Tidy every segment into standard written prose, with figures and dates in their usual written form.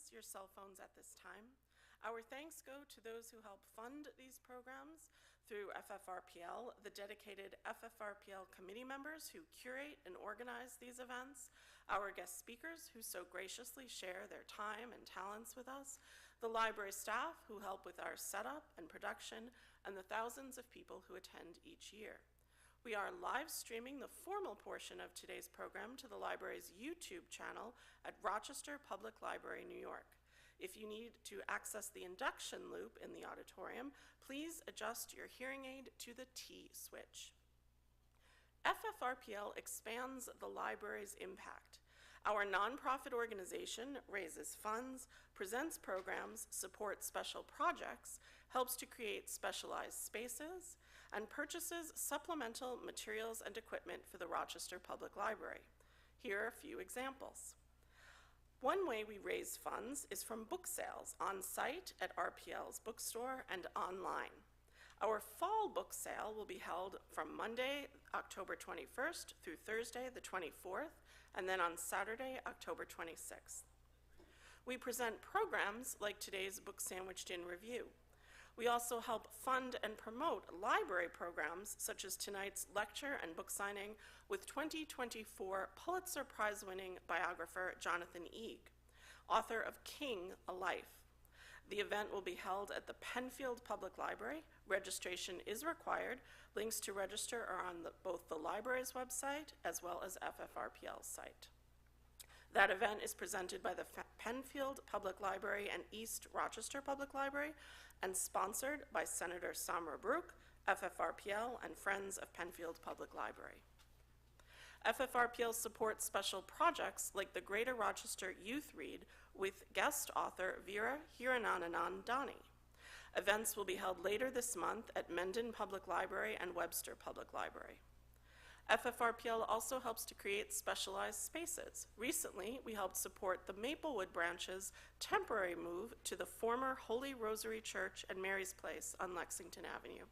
silence your cell phones at this time. Our thanks go to those who help fund these programs through FFRPL, the dedicated FFRPL committee members who curate and organize these events, our guest speakers who so graciously share their time and talents with us, the library staff who help with our setup and production, and the thousands of people who attend each year. We are live streaming the formal portion of today's program to the library's YouTube channel at Rochester Public Library, New York. If you need to access the induction loop in the auditorium, please adjust your hearing aid to the T switch. FFRPL expands the library's impact. Our nonprofit organization raises funds, presents programs, supports special projects, helps to create specialized spaces, and purchases supplemental materials and equipment for the Rochester Public Library. Here are a few examples. One way we raise funds is from book sales on site at RPL's bookstore and online. Our fall book sale will be held from Monday, October 21st through Thursday, the 24th, and then on Saturday, October 26th. We present programs like today's Book Sandwiched in Review. We also help fund and promote library programs such as tonight's lecture and book signing with 2024 Pulitzer Prize-winning biographer Jonathan Eag, author of King, A Life. The event will be held at the Penfield Public Library. Registration is required. Links to register are on both the library's website as well as FFRPL's site. That event is presented by the Penfield Public Library and East Rochester Public Library and sponsored by Senator Samra Brook, FFRPL, and Friends of Penfield Public Library. FFRPL supports special projects like the Greater Rochester Youth Read with guest author Vera Hiranandani. Events will be held later this month at Mendon Public Library and Webster Public Library. FFRPL also helps to create specialized spaces. Recently, we helped support the Maplewood branch's temporary move to the former Holy Rosary Church and Mary's Place on Lexington Avenue.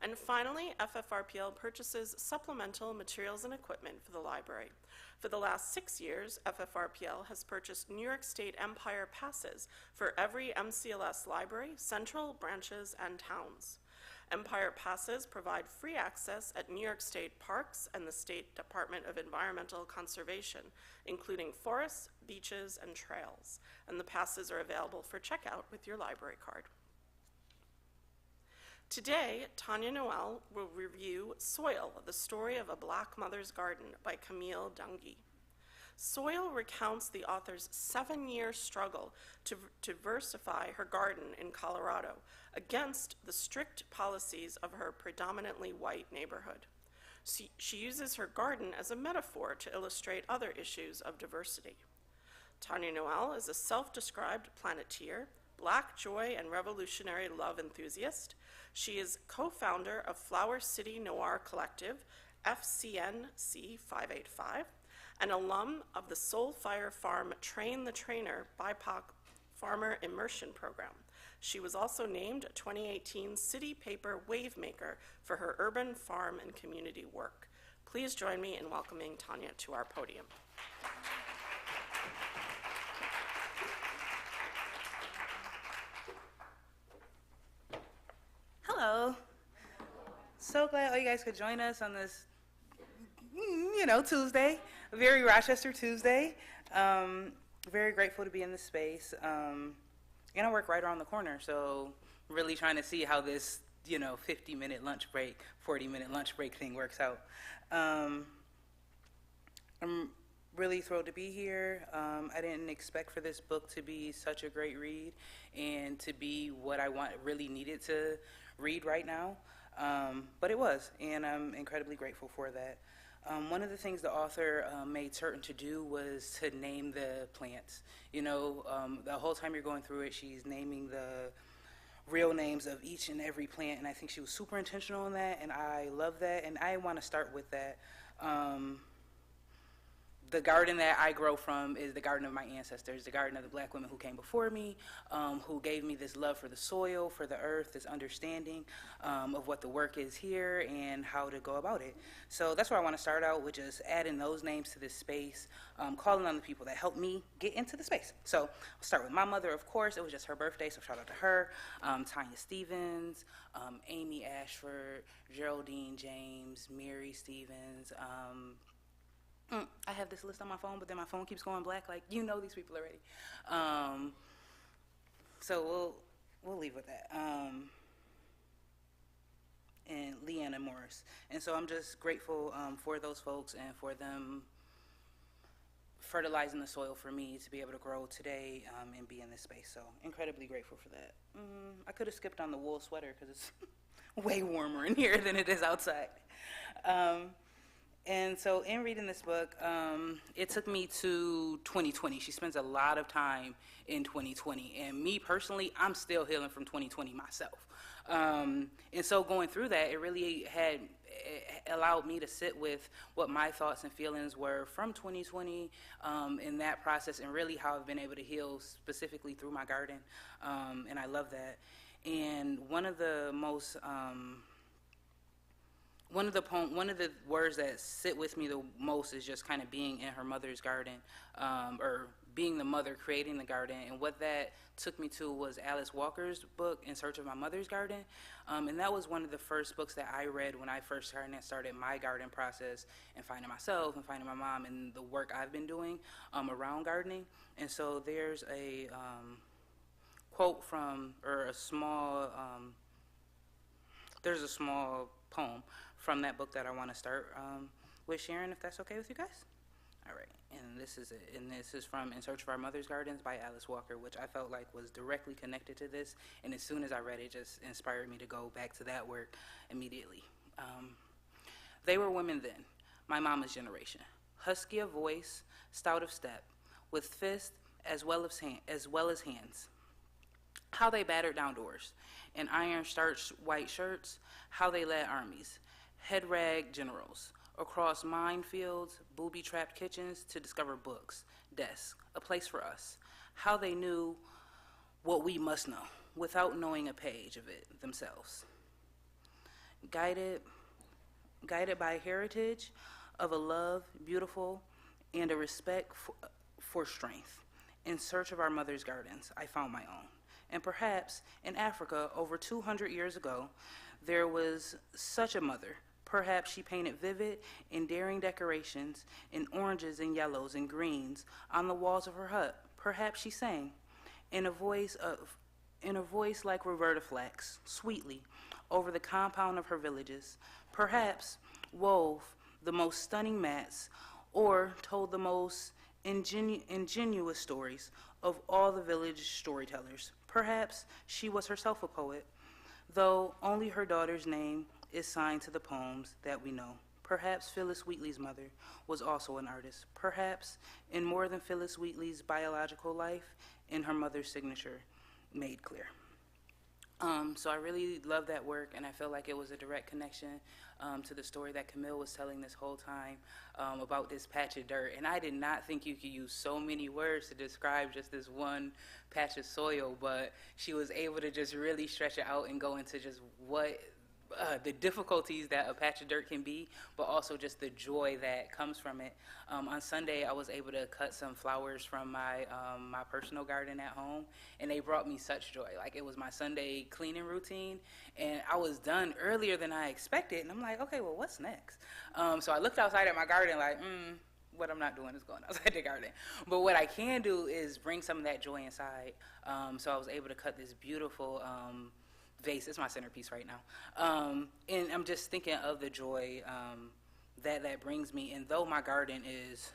And finally, FFRPL purchases supplemental materials and equipment for the library. For the last 6 years, FFRPL has purchased New York State Empire passes for every MCLS library, central, branches, and towns. Empire passes provide free access at New York State parks and the State Department of Environmental Conservation, including forests, beaches, and trails. And the passes are available for checkout with your library card. Today, Tanya Noel will review Soil, the Story of a Black Mother's Garden by Camille Dungy. Soil recounts the author's 7-year struggle to diversify her garden in Colorado against the strict policies of her predominantly white neighborhood. She uses her garden as a metaphor to illustrate other issues of diversity. Tanya Noel is a self-described planeteer, Black joy and revolutionary love enthusiast. She is co-founder of Flower City Noir Collective, FCNC 585, an alum of the Soul Fire Farm Train the Trainer BIPOC Farmer Immersion Program. She was also named 2018 City Paper Wavemaker for her urban farm and community work. Please join me in welcoming Tanya to our podium. Hello. So glad all you guys could join us on this, Tuesday, a very Rochester Tuesday. Very grateful to be in this space. And I work right around the corner, so really trying to see how this, 50-minute lunch break, 40-minute lunch break thing works out. I'm really thrilled to be here. I didn't expect for this book to be such a great read and to be what I really needed to read right now, but it was, and I'm incredibly grateful for that. One of the things the author made certain to do was to name the plants. The whole time you're going through it, she's naming the real names of each and every plant, and I think she was super intentional in that, and I love that, and I want to start with that. the garden that I grow from is the garden of my ancestors, the garden of the black women who came before me, who gave me this love for the soil, for the earth, this understanding of what the work is here and how to go about it. So that's where I want to start out, with just adding those names to this space, calling on the people that helped me get into the space. So I'll start with my mother, of course. It was just her birthday, so shout out to her. Tanya Stevens, Amy Ashford, Geraldine James, Mary Stevens. I have this list on my phone, but then my phone keeps going black. Like, you know these people already. So we'll leave with that. And Leanna Morris. And so I'm just grateful for those folks and for them fertilizing the soil for me to be able to grow today and be in this space. So incredibly grateful for that. I could have skipped on the wool sweater because it's way warmer in here than it is outside. And so in reading this book, it took me to 2020. She spends a lot of time in 2020. And me personally, I'm still healing from 2020 myself. And so going through that, it really it allowed me to sit with what my thoughts and feelings were from 2020 in that process, and really how I've been able to heal specifically through my garden. And I love that. And one of the words that sit with me the most is just kind of being in her mother's garden, or being the mother creating the garden. And what that took me to was Alice Walker's book, In Search of My Mother's Garden. And that was one of the first books that I read when I first started my garden process and finding myself and finding my mom and the work I've been doing around gardening. And so there's a quote from, or a small, there's a small poem from that book that I want to start with sharing, if that's okay with you guys. All right, and this is it. And this is from In Search of Our Mother's Gardens by Alice Walker, which I felt like was directly connected to this. And as soon as I read it, just inspired me to go back to that work immediately. They were women then, my mama's generation, husky of voice, stout of step, with fists as well as hands. How they battered down doors, in iron starched white shirts, how they led armies, head rag generals, across minefields, booby-trapped kitchens to discover books, desks, a place for us. How they knew what we must know without knowing a page of it themselves. Guided by heritage of a love beautiful and a respect for strength. In search of our mother's gardens, I found my own. And perhaps in Africa over 200 years ago, there was such a mother. Perhaps she painted vivid, endearing decorations in oranges and yellows and greens on the walls of her hut. Perhaps she sang in a voice like Roberta Flack's, sweetly, over the compound of her villages. Perhaps wove the most stunning mats or told the most ingenuous stories of all the village storytellers. Perhaps she was herself a poet, though only her daughter's name is signed to the poems that we know. Perhaps Phyllis Wheatley's mother was also an artist. Perhaps, in more than Phyllis Wheatley's biological life, in her mother's signature made clear. So I really love that work, and I feel like it was a direct connection to the story that Camille was telling this whole time about this patch of dirt. And I did not think you could use so many words to describe just this one patch of soil, but she was able to just really stretch it out and go into just what the difficulties that a patch of dirt can be, but also just the joy that comes from it. On Sunday, I was able to cut some flowers from my personal garden at home, and they brought me such joy. Like, it was my Sunday cleaning routine, and I was done earlier than I expected, and I'm like, okay, well, what's next? So I looked outside at my garden like, what I'm not doing is going outside the garden. But what I can do is bring some of that joy inside. So I was able to cut this beautiful vase. It's my centerpiece right now. And I'm just thinking of the joy that brings me. And though my garden is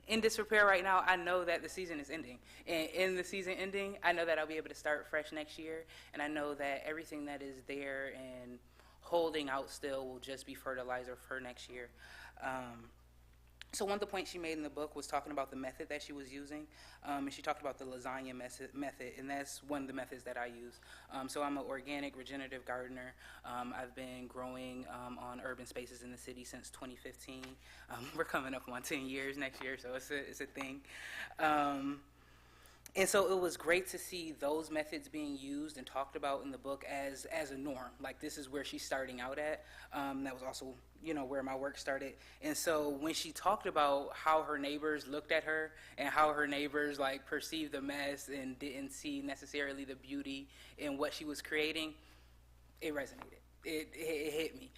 in disrepair right now, I know that the season is ending. And in the season ending, I know that I'll be able to start fresh next year. And I know that everything that is there and holding out still will just be fertilizer for next year. So one of the points she made in the book was talking about the method that she was using, and she talked about the lasagna method, and that's one of the methods that I use. So I'm an organic regenerative gardener. I've been growing on urban spaces in the city since 2015. We're coming up on 10 years next year, so it's a thing. And so it was great to see those methods being used and talked about in the book as a norm. Like, this is where she's starting out at. That was also, where my work started. And so when she talked about how her neighbors looked at her and how her neighbors, like, perceived the mess and didn't see necessarily the beauty in what she was creating, it resonated. It hit me.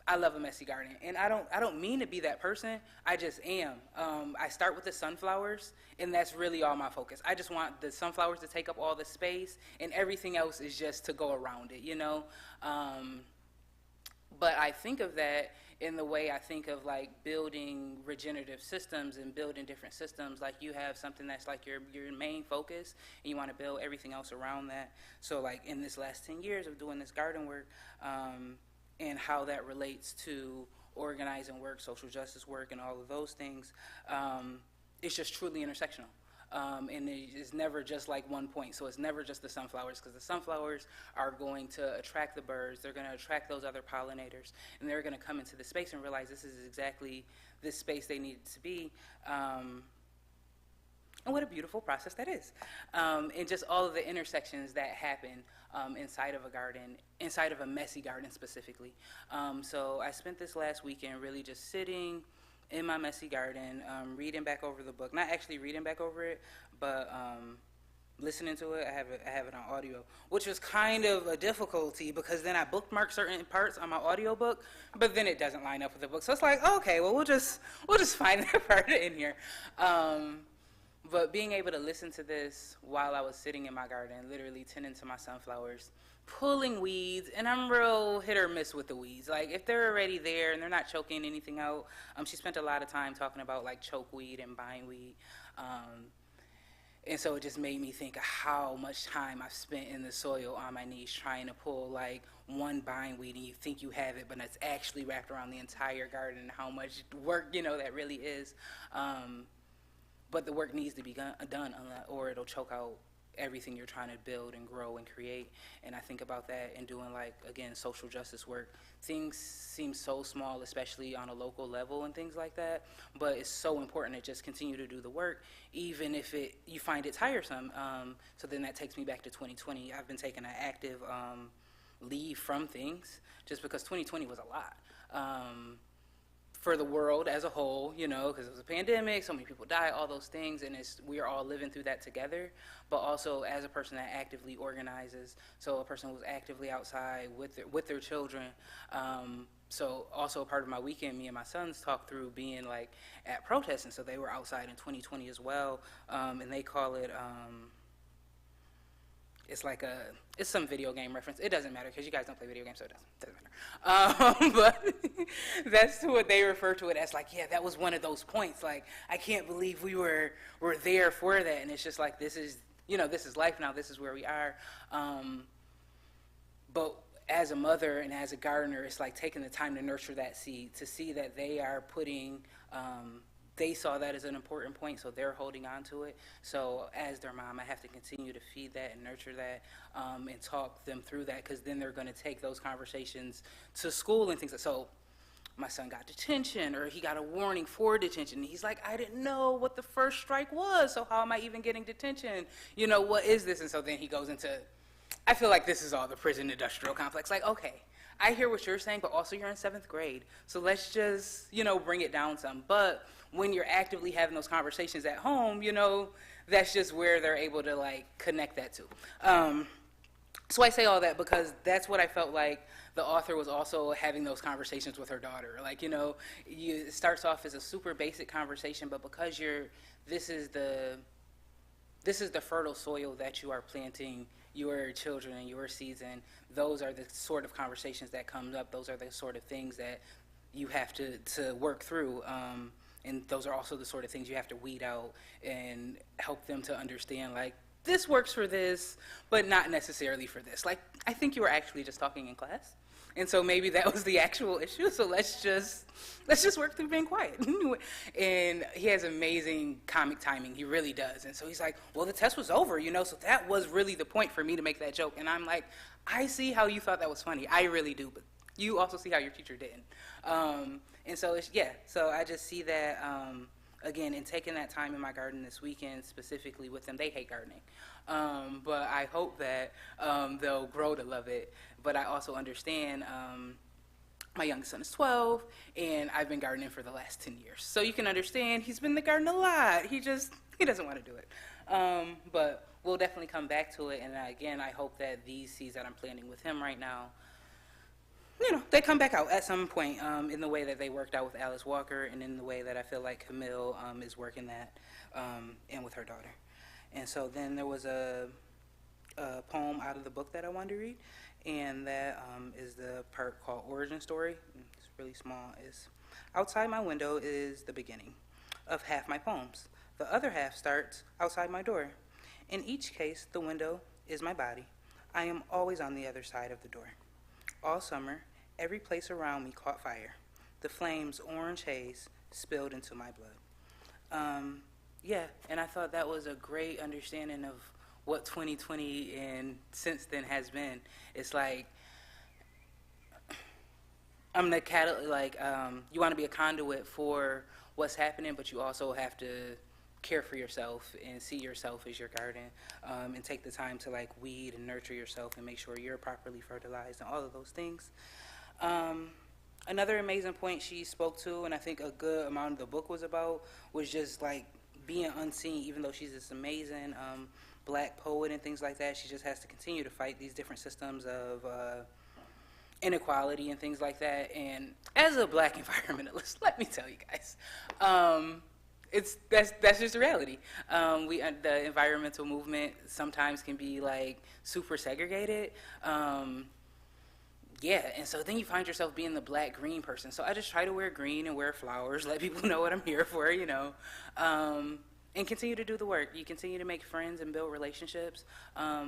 I love a messy garden, and I don't mean to be that person. I just am. I start with the sunflowers, and that's really all my focus. I just want the sunflowers to take up all the space, and everything else is just to go around it, But I think of that in the way I think of, like, building regenerative systems and building different systems. Like, you have something that's like your main focus, and you want to build everything else around that. So, like, in this last 10 years of doing this garden work, and how that relates to organizing work, social justice work, and all of those things, it's just truly intersectional. And it's never just like one point. So it's never just the sunflowers, because the sunflowers are going to attract the birds. They're going to attract those other pollinators, and they're going to come into the space and realize this is exactly this space they need to be. And what a beautiful process that is. And just all of the intersections that happen inside of a garden, inside of a messy garden specifically. So I spent this last weekend really just sitting in my messy garden, reading back over the book. Not actually reading back over it, but listening to it. I have it on audio, which was kind of a difficulty because then I bookmark certain parts on my audio book, but then it doesn't line up with the book. So it's like, okay, well, we'll just find that part in here. But being able to listen to this while I was sitting in my garden, literally tending to my sunflowers, pulling weeds, and I'm real hit or miss with the weeds. Like, if they're already there and they're not choking anything out, she spent a lot of time talking about, like, chokeweed and bindweed. And so it just made me think of how much time I've spent in the soil on my knees trying to pull, like, one bindweed, and you think you have it, but it's actually wrapped around the entire garden, and how much work, that really is. But the work needs to be done, or it'll choke out everything you're trying to build and grow and create. And I think about that and doing, like, again, social justice work. Things seem so small, especially on a local level and things like that, but it's so important to just continue to do the work, even if you find it tiresome. So then that takes me back to 2020. I've been taking an active leave from things just because 2020 was a lot. For the world as a whole, because it was a pandemic, so many people died, all those things, and we are all living through that together. But also as a person that actively organizes, so a person who's actively outside with their children. So also a part of my weekend, me and my sons talked through being, like, at protests, and so they were outside in 2020 as well, and they call it. It's some video game reference. It doesn't matter because you guys don't play video games, so it doesn't matter. But that's what they refer to it as. Like, yeah, that was one of those points. Like, I can't believe we were there for that. And it's just like, this is life now. This is where we are. But as a mother and as a gardener, it's like taking the time to nurture that seed, to see that they are putting. They saw that as an important point, so they're holding on to it. So as their mom, I have to continue to feed that and nurture that, and talk them through that, because then they're going to take those conversations to school and things like that. So my son got detention, or he got a warning for detention. And he's like, I didn't know what the first strike was, so how am I even getting detention? What is this? And so then he goes into, I feel like this is all the prison industrial complex. Like, okay, I hear what you're saying, but also you're in 7th grade. So let's just, bring it down some. But when you're actively having those conversations at home, that's just where they're able to, like, connect that to. So I say all that because that's what I felt like the author was also having those conversations with her daughter. Like, it starts off as a super basic conversation, but because this is the fertile soil that you are planting your children and your seeds in, those are the sort of conversations that come up. Those are the sort of things that you have to work through. And those are also the sort of things you have to weed out and help them to understand, like, this works for this, but not necessarily for this. Like, I think you were actually just talking in class, And so maybe that was the actual issue. So let's just work through being quiet. And he has amazing comic timing. He really does. And so he's like, well, the test was over, so that was really the point for me to make that joke. And I'm like, I see how you thought that was funny. I really do. But you also see how your teacher didn't. And so so I just see that, again, in taking that time in my garden this weekend, specifically with them. They hate gardening. But I hope that they'll grow to love it. But I also understand my youngest son is 12, and I've been gardening for the last 10 years. So you can understand he's been in the garden a lot. He doesn't want to do it. But we'll definitely come back to it. And again, I hope that these seeds that I'm planting with him right now, they come back out at some point in the way that they worked out with Alice Walker, and in the way that I feel like Camille is working that and with her daughter. And so then there was a poem out of the book that I wanted to read, and that is the part called Origin Story. It's really small. It's outside my window is the beginning of half my poems. The other half starts outside my door. In each case, the window is my body. I am always on the other side of the door. All summer, every place around me caught fire. The flames, orange haze, spilled into my blood. And I thought that was a great understanding of what 2020 and since then has been. It's like, I'm the you want to be a conduit for what's happening, but you also have to care for yourself and see yourself as your garden, and take the time to weed and nurture yourself and make sure you're properly fertilized and all of those things. Another amazing point she spoke to, and I think a good amount of the book was about, was just being unseen. Even though she's this amazing Black poet and things like that, she just has to continue to fight these different systems of inequality and things like that. And as a Black environmentalist, let me tell you guys, that's just the reality. The environmental movement sometimes can be super segregated. And so then you find yourself being the Black green person. So I just try to wear green and wear flowers, let people know what I'm here for, and continue to do the work. You continue to make friends and build relationships,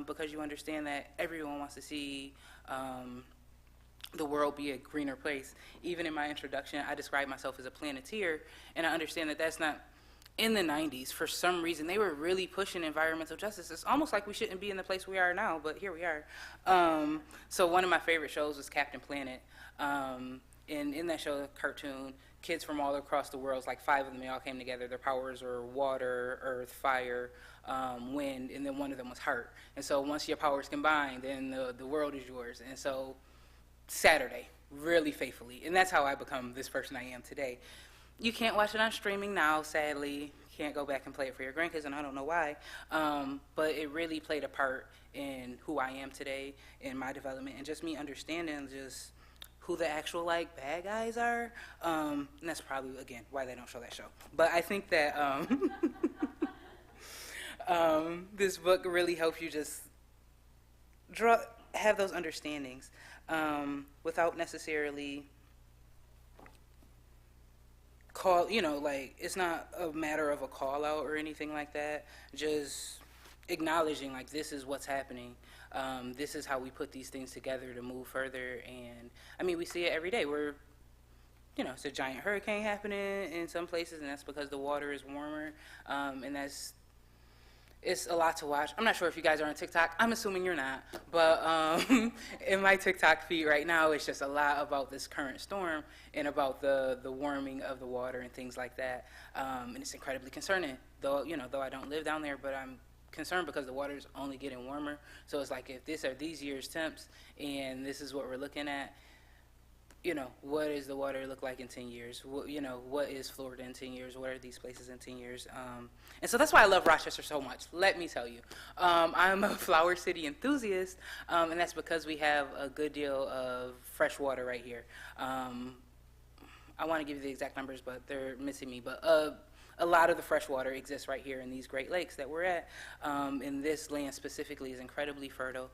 because you understand that everyone wants to see the world be a greener place. Even in my introduction, I describe myself as a planeteer, and I understand that that's not. In the 90s, for some reason, they were really pushing environmental justice. It's almost like we shouldn't be in the place we are now, but here we are. So one of my favorite shows was Captain Planet. And in that show, cartoon, kids from all across the world, 5 of them, they all came together. Their powers were water, earth, fire, wind, and then one of them was heart. And so once your powers combine, then the world is yours. And so Saturday, really faithfully. And that's how I become this person I am today. You can't watch it on streaming now, sadly. You can't go back and play it for your grandkids, and I don't know why. But it really played a part in who I am today, in my development, and just me understanding just who the actual bad guys are. And that's probably, again, why they don't show that show. But I think that this book really helps you just have those understandings without necessarily it's not a matter of a call out or anything like that. Just acknowledging this is what's happening. This is how we put these things together to move further. And I mean, we see it every day. It's a giant hurricane happening in some places, and that's because the water is warmer. And it's a lot to watch. I'm not sure if you guys are on TikTok. I'm assuming you're not. But in my TikTok feed right now, it's just a lot about this current storm and about the warming of the water and things like that. And it's incredibly concerning. Though I don't live down there, but I'm concerned because the water is only getting warmer. So it's if this are these year's temps and this is what we're looking at, what does the water look like in 10 years? What is Florida in 10 years? What are these places in 10 years? And so that's why I love Rochester so much, let me tell you. I'm a Flower City enthusiast, and that's because we have a good deal of fresh water right here. I want to give you the exact numbers, but they're missing me. But a lot of the fresh water exists right here in these Great Lakes that we're at. And this land specifically is incredibly fertile.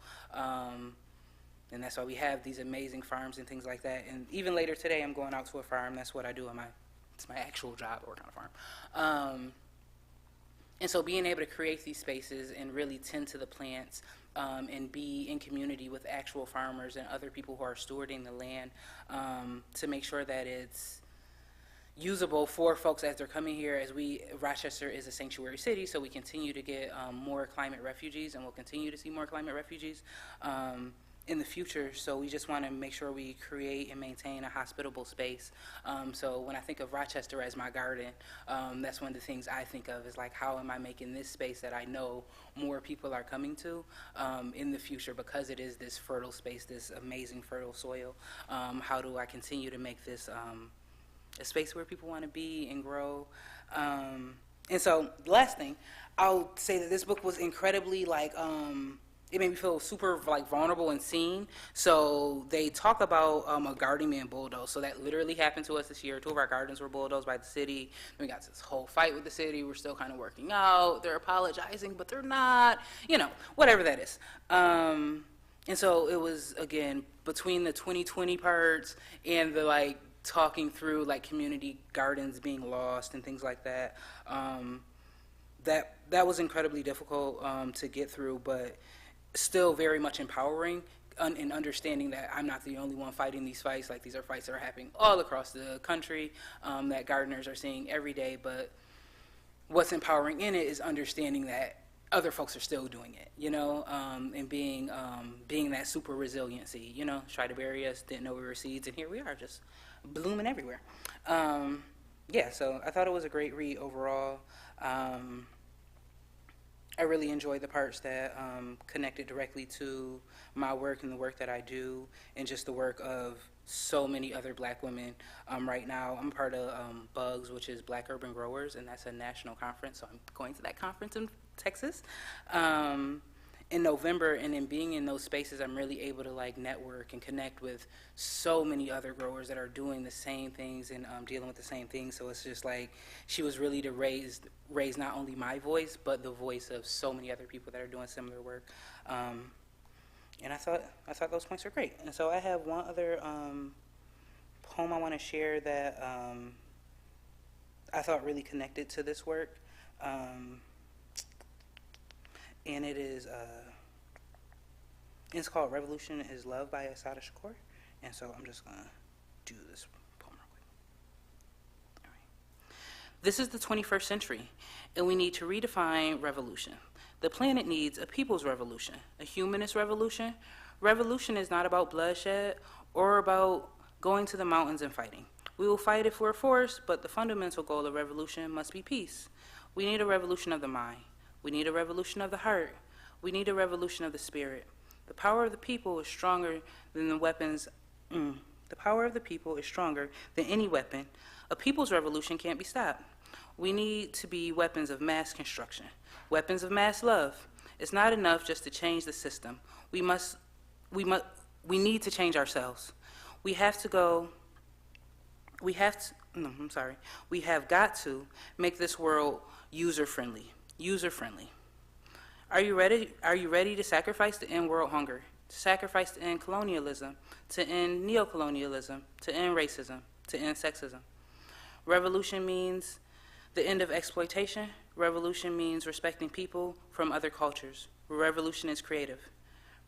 And that's why we have these amazing farms and things like that. And even later today, I'm going out to a farm. That's what I do. It's my actual job, I work on a farm. And so being able to create these spaces and really tend to the plants, and be in community with actual farmers and other people who are stewarding the land, to make sure that it's usable for folks as they're coming here. Rochester is a sanctuary city, so we continue to get more climate refugees, and we'll continue to see more climate refugees in the future. So we just want to make sure we create and maintain a hospitable space. So when I think of Rochester as my garden, that's one of the things I think of, is like, how am I making this space that I know more people are coming to in the future, because it is this fertile space, this amazing fertile soil. How do I continue to make this a space where people want to be and grow? And so the last thing, I'll say that this book was incredibly, like, it made me feel super, like, vulnerable and seen. So they talk about a garden being bulldozed. So that literally happened to us this year. 2 of our gardens were bulldozed by the city. Then we got this whole fight with the city. We're still kind of working out. They're apologizing, but they're not, whatever that is. And so it was, again, between the 2020 parts and the, like, talking through, like, community gardens being lost and things like that, that was incredibly difficult to get through, but still very much empowering, in understanding that I'm not the only one fighting these fights. Like, these are fights that are happening all across the country, that gardeners are seeing every day. But what's empowering in it is understanding that other folks are still doing it, and being that super resiliency, tried to bury us, didn't know we were seeds, and here we are, just blooming everywhere. Yeah, so I thought it was a great read overall. I really enjoyed the parts that connected directly to my work and the work that I do, and just the work of so many other Black women. Right now, I'm part of BUGS, which is Black Urban Growers, and that's a national conference, so I'm going to that conference in Texas in November. And in being in those spaces, I'm really able to, like, network and connect with so many other growers that are doing the same things and dealing with the same things. So it's just like, she was really to raise not only my voice, but the voice of so many other people that are doing similar work. And I thought those points were great. And so I have one other poem I want to share that I thought really connected to this work. And it's called Revolution is Love by Assata Shakur. And so I'm just going to do this poem real quick. All right. This is the 21st century, and we need to redefine revolution. The planet needs a people's revolution, a humanist revolution. Revolution is not about bloodshed or about going to the mountains and fighting. We will fight if we're forced, but the fundamental goal of revolution must be peace. We need a revolution of the mind. We need a revolution of the heart. We need a revolution of the spirit. The power of the people is stronger than the weapons. The power of the people is stronger than any weapon. A people's revolution can't be stopped. We need to be weapons of mass construction, weapons of mass love. It's not enough just to change the system. We need to change ourselves. We have got to make this world user-friendly. Are you ready to sacrifice to end world hunger, to sacrifice to end colonialism, to end neocolonialism, to end racism, to end sexism? Revolution means the end of exploitation. Revolution means respecting people from other cultures. Revolution is creative.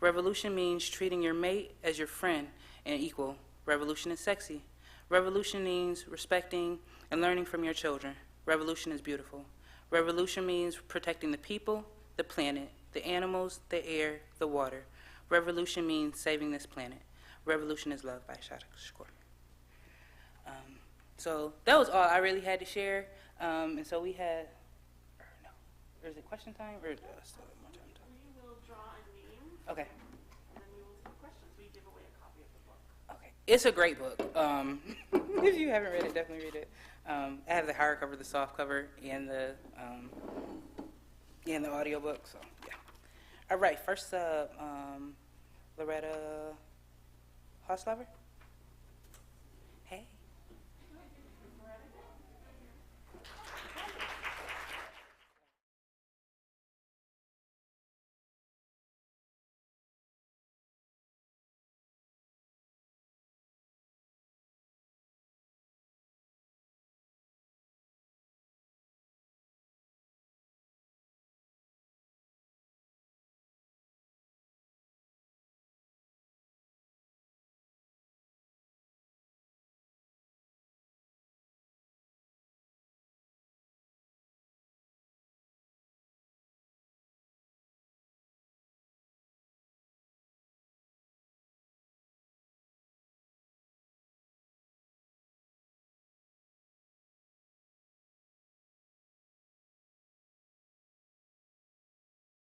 Revolution means treating your mate as your friend and equal. Revolution is sexy. Revolution means respecting and learning from your children. Revolution is beautiful. Revolution means protecting the people, the planet, the animals, the air, the water. Revolution means saving this planet. Revolution is love by Assata Shakur. So that was all I really had to share. And so we had, or is it question time or still more time? We will draw a name. Okay. And then we will take questions. We give away a copy of the book. Okay. It's a great book. If you haven't read it, definitely read it. I have the hardcover, the soft cover, and the audiobook. So yeah. All right. First up, Loretta Hoslover.